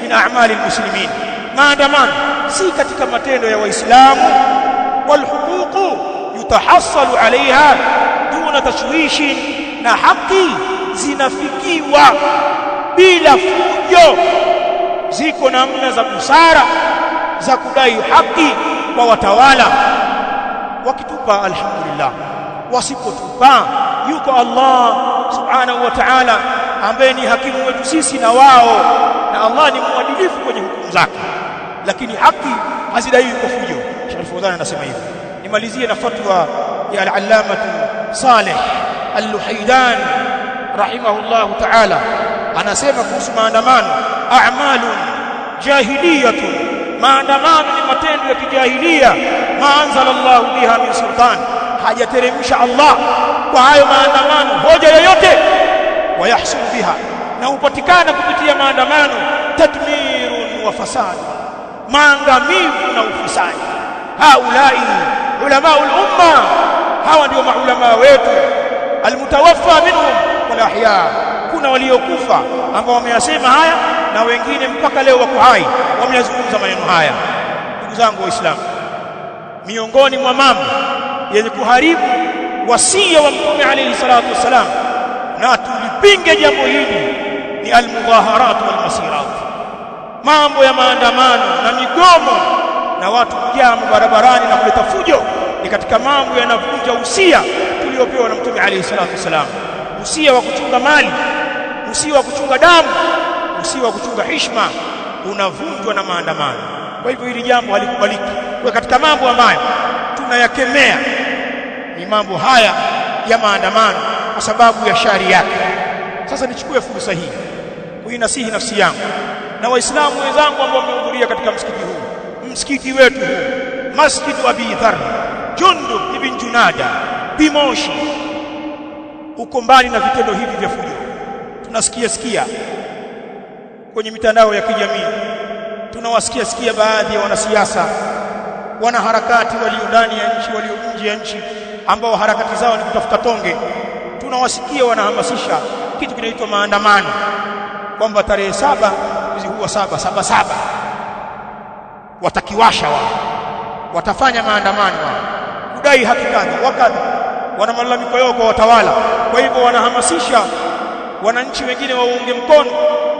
Speaker 1: min a'mali al-muslimin, maandamano si katika matendo ya Waislamu, wal huququ yutahassalu alaiha duna tashwishi, na haki zinafikiwa bila fujo. Ziko namna za busara za kudai haki kwa watawala, wakitupa alhamdulillah, wasipotupa yuko Allah subhanahu wa ta'ala ambaye ni hakimu wetu sisi na wao, na Allah ni mwadilifu kwenye hukumu zake, lakini haki hazidai kwa fujo. Sheikh Fawzan anasema hivi. Nimalizie na fatwa ya al-Allama Saleh al-Luhaydan rahimahullah ta'ala, anasema kuhusu maandamano, a'malun jahiliyatun, maandamano ni matendo ya kijahilia, ma anzalallahu biha min sultan, hajateremsha Allah kwa hayo maandamano hoja yoyote. Wayahsul biha, na upatikana kupitia maandamano tadmirun wa fasad, maangamivu na ufisadi. Haulai ulamaul umma, hawa ndio maulama wetu, almutawaffa minhum wal ahya, kuna waliokufa ambao wameyasema haya na wengine mpaka leo wako hai wameyazungumza maneno haya. Ndugu zangu Waislamu, miongoni mwa mambo yenye kuharibu wasia wa Mtume alayhi salatu wasalam, na tulipinge jambo hili, ni almudhaharat wal masirat, mambo ya maandamano na migomo na watu kujaa barabarani na kuleta fujo, ni katika mambo yanavunja usia tuliopewa na Mtume alayhi salatu wasalam, usia wa kuchunga mali, usia wa kuchunga damu, usia wa kuchunga heshima, unavunjwa na maandamano. Kwa hivyo hili jambo halikubaliki. Kwa katika mambo ambayo tunayakemea ni mambo haya ya maandamano kwa sababu ya shari yake. Sasa nichukue fursa hii kuinasihi nafsi yangu na Waislamu wenzangu ambao wamehudhuria katika msikiti huu, msikiti wetu huu, Masjid Abi Dharr Jundub ibn Junada Bimoshi, uko mbali na vitendo hivi vya fujo. Tunasikia kwenye mitandao ya kijamii tunawasikia baadhi ya wanasiasa, wanaharakati walio ndani ya nchi, walio nje ya nchi, ambao harakati zao ni kutafuta tonge, tunawasikia wanahamasisha kitu kinaitwa maandamano, kwamba tarehe 7 mwezi huu wa 7 watakiwasha wao, watafanya maandamano wao kudai haki kadha wakadha, wana malalamiko yao kwa watawala. Kwa hivyo wanahamasisha wananchi wengine waunge mkono,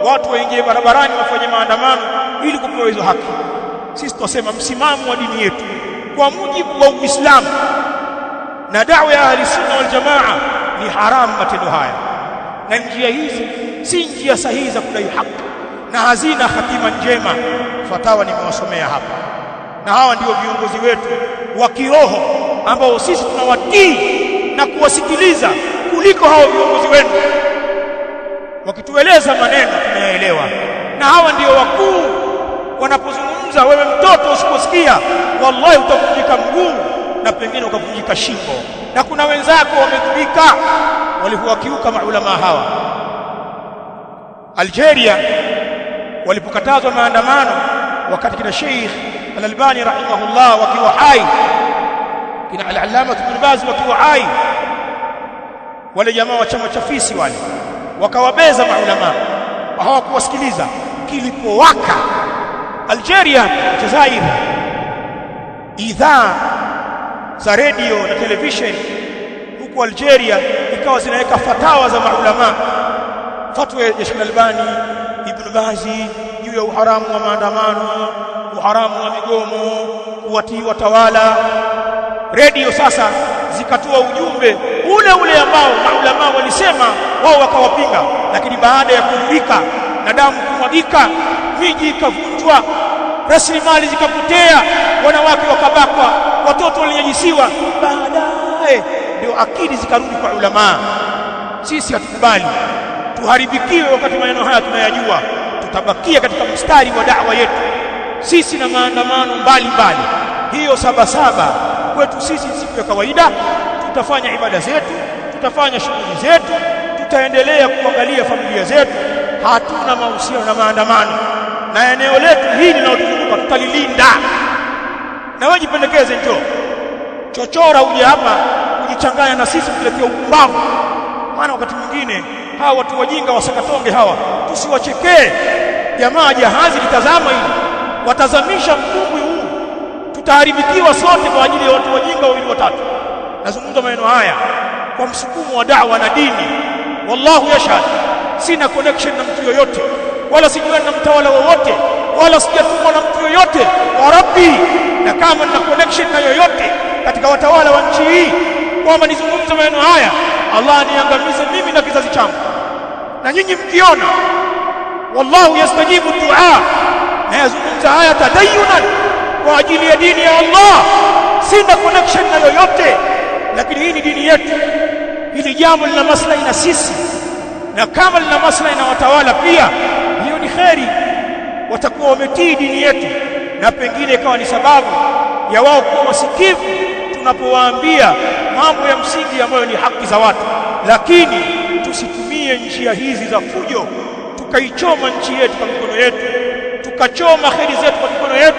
Speaker 1: watu waingie barabarani wafanye maandamano ili kupewa hizo haki. Sisi tunasema msimamo wa dini yetu kwa mujibu wa Uislamu na da'wa ya ahli sunna wal jamaa ni haramu matendo haya, na njia hizi si njia sahihi za kudai haki na hazina hatima njema. Fatawa nimewasomea hapa, na hawa ndio viongozi wetu wa kiroho ambao sisi tunawatii na kuwasikiliza kuliko hao viongozi wenu. Wakitueleza maneno tunayaelewa, na hawa ndio wakuu. Wanapozungumza, wewe mtoto usiposikia, wallahi utavunjika mguu na pengine ukavunjika shingo. Na kuna wenzako wamedhurika walipowakiuka maulama hawa. Algeria walipokatazwa maandamano wakati kina Sheikh Al-Albani rahimahullah wakiwa hai, kina Al-Allama Ibn Baz wakiwa hai, wale jamaa wa chama cha Fisi wale wakawabeza maulama, hawakuwasikiliza. Kilipowaka Algeria, Jazair, idhaa za radio na television huko Algeria ikawa zinaweka fatawa za maulama, fatwa ya Sheikh Al-Albani, Ibn Baz juu ya uharamu wa maandamano, uharamu wa migomo, kuwatii watawala. Radio sasa zikatoa ujumbe ule ule ambao maulama walisema, wao wakawapinga. Lakini baada ya kudhurika na damu kumwagika, miji ikavunjwa, rasilimali zikapotea, wanawake wakabakwa, watoto walinyanyisiwa, baadaye ndio akili zikarudi kwa ulama. Sisi hatukubali tuharibikiwe wakati maneno haya tunayajua. Tutabakia katika mstari wa da'wa yetu sisi na maandamano mbalimbali. Hiyo 7 kwetu sisi siku ya kawaida, tutafanya ibada zetu, tutafanya shughuli zetu, tutaendelea kuangalia familia zetu. Hatuna mahusiano na maandamano, na eneo letu hili linalotuzunguka tutalilinda. Na wewe jipendekeze, njoo chochora uje hapa kujichanganya na sisi kuletea upumbavu. Maana wakati mwingine hawa watu wajinga wasakatonge hawa tusiwachekee. Jamaa jahazi litazama hili, watazamisha mtumbwi huu, tutaharibikiwa sote kwa ajili ya watu wajinga wawili watatu. Nazungumza maneno haya kwa msukumo wa da'wa na dini. Wallahu yashhad, sina connection na mtu yoyote, wala sijuani na mtawala wowote, wala sijatumwa na mtu yoyote wa Rabbi. Na kama nina connection na yoyote katika watawala wa nchi hii kwamba nizungumze maneno haya, Allah niangamize mimi na kizazi changu. Na nyinyi mkiona wallahu yastajibu du'a, na yazungumza haya tadayunan kwa ajili ya dini ya Allah, sina connection na yoyote, lakini hii ni dini yetu. Hili jambo lina maslahi na sisi, na kama lina maslahi na watawala pia, hiyo ni kheri, watakuwa wametii dini yetu, na pengine ikawa ni sababu ya wao kuwa wasikivu tunapowaambia mambo ya msingi ambayo ni haki za watu. Lakini tusitumie njia hizi za fujo, tukaichoma nchi yetu kwa mikono yetu, tukachoma kheri zetu kwa mikono yetu,